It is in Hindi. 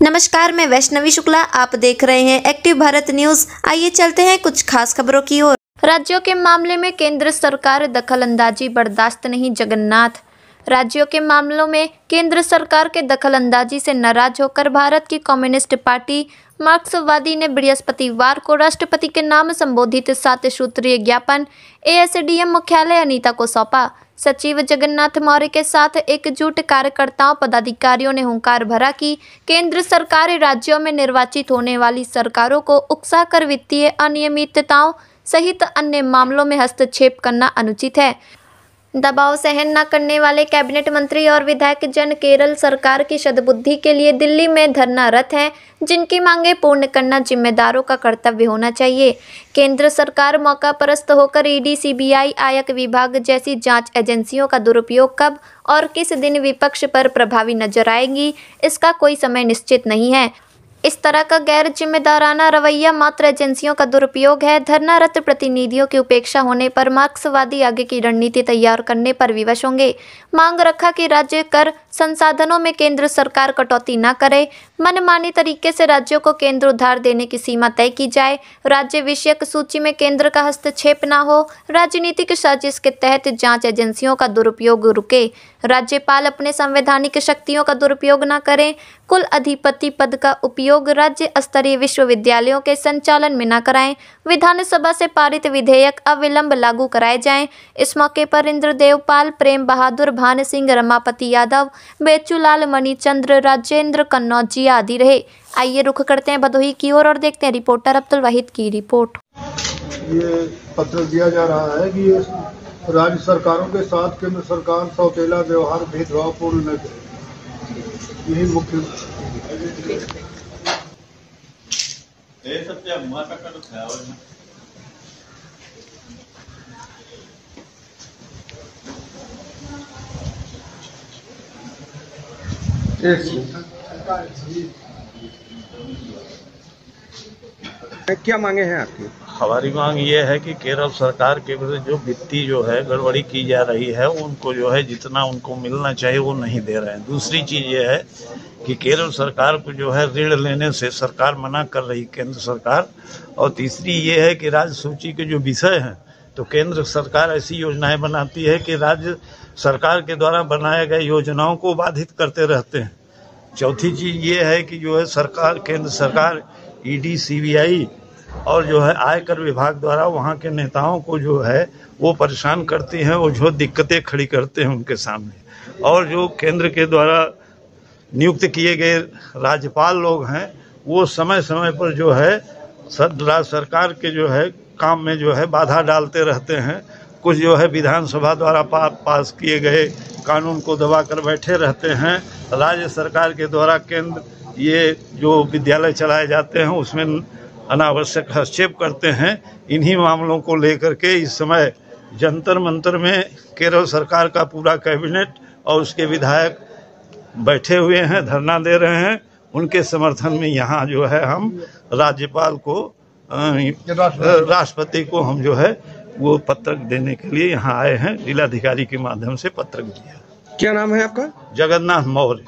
नमस्कार, मैं वैष्णवी शुक्ला। आप देख रहे हैं एक्टिव भारत न्यूज। आइए चलते हैं कुछ खास खबरों की ओर। राज्यों के मामले में केंद्र सरकार दखलंदाजी बर्दाश्त नहीं, जगन्नाथ। राज्यों के मामलों में केंद्र सरकार के दखलंदाजी से नाराज होकर भारत की कम्युनिस्ट पार्टी मार्क्सवादी ने बृहस्पतिवार को राष्ट्रपति के नाम संबोधित 7 सूत्रीय ज्ञापन एएसडीएम मुख्यालय अनीता को सौंपा। सचिव जगन्नाथ मौर्य के साथ एकजुट कार्यकर्ताओं पदाधिकारियों ने हुंकार भरा कि केंद्र सरकार राज्यों में निर्वाचित होने वाली सरकारों को उकसाकर वित्तीय अनियमितताओं सहित अन्य मामलों में हस्तक्षेप करना अनुचित है। दबाव सहन न करने वाले कैबिनेट मंत्री और विधायक जन केरल सरकार की सद्बुद्धि के लिए दिल्ली में धरनारत हैं, जिनकी मांगें पूर्ण करना जिम्मेदारों का कर्तव्य होना चाहिए। केंद्र सरकार मौकापरस्त होकर ईडी, सीबीआई, आयकर विभाग जैसी जांच एजेंसियों का दुरुपयोग कब और किस दिन विपक्ष पर प्रभावी नजर आएगी, इसका कोई समय निश्चित नहीं है। इस तरह का गैर जिम्मेदाराना रवैया मात्र एजेंसियों का दुरुपयोग है। धरनारत प्रतिनिधियों की उपेक्षा होने पर मार्क्सवादी आगे की रणनीति तैयार करने पर विवश होंगे। मांग रखा कि राज्य कर संसाधनों में केंद्र सरकार कटौती न करे, मनमानी तरीके से राज्यों को केंद्र उधार देने की सीमा तय की जाए, राज्य विषयक सूची में केंद्र का हस्तक्षेप न हो, राजनीतिक साजिश के तहत जांच एजेंसियों का दुरुपयोग रुके, राज्यपाल अपने संवैधानिक शक्तियों का दुरुपयोग न करें, कुल अधिपति पद का उपयोग राज्य स्तरीय विश्वविद्यालयों के संचालन में न कराएं, विधानसभा से पारित विधेयक अविलंब लागू कराए जाएं। इस मौके पर इंद्रदेव पाल, प्रेम बहादुर, भान सिंह, रमापति यादव, बेचूलाल, मणिचंद्र, राजेंद्र कन्नौजिया आदि रहे। आइए रुख करते हैं भदोही की ओर और देखते हैं रिपोर्टर अब्दुल वाहिद की रिपोर्ट। ये पत्र दिया जा रहा है कि राज्य सरकारों के साथ केंद्र सरकार सौतेला व्यवहार भेदभावपूर्ण न करे, यही मुख्य क्या मांगे हैं आपकी? हमारी मांग ये है कि केरल सरकार के विरुद्ध जो वित्तीय जो है गड़बड़ी की जा रही है, उनको जो है जितना उनको मिलना चाहिए वो नहीं दे रहे हैं। दूसरी चीज ये है कि केरल सरकार को जो है ऋण लेने से सरकार मना कर रही केंद्र सरकार। और तीसरी ये है कि राज्य सूची के जो विषय हैं, तो केंद्र सरकार ऐसी योजनाएं बनाती है कि राज्य सरकार के द्वारा बनाए गए योजनाओं को बाधित करते रहते हैं। चौथी चीज ये है कि जो है सरकार, केंद्र सरकार ईडी, सीबीआई और जो है आयकर विभाग द्वारा वहाँ के नेताओं को जो है वो परेशान करती हैं और जो दिक्कतें खड़ी करते हैं उनके सामने। और जो केंद्र के द्वारा नियुक्त किए गए राज्यपाल लोग हैं, वो समय समय पर जो है राज्य सरकार के जो है काम में जो है बाधा डालते रहते हैं। कुछ जो है विधानसभा द्वारा पास किए गए कानून को दबा कर बैठे रहते हैं। राज्य सरकार के द्वारा केंद्र ये जो विद्यालय चलाए जाते हैं उसमें अनावश्यक हस्तक्षेप करते हैं। इन्हीं मामलों को लेकर के इस समय जंतर मंतर में केरल सरकार का पूरा कैबिनेट और उसके विधायक बैठे हुए हैं, धरना दे रहे हैं। उनके समर्थन में यहाँ जो है हम राज्यपाल को, राष्ट्रपति को हम जो है वो पत्र देने के लिए यहाँ आए हैं। जिलाधिकारी के माध्यम से पत्र दिया। क्या नाम है आपका? जगन्नाथ मौर्य।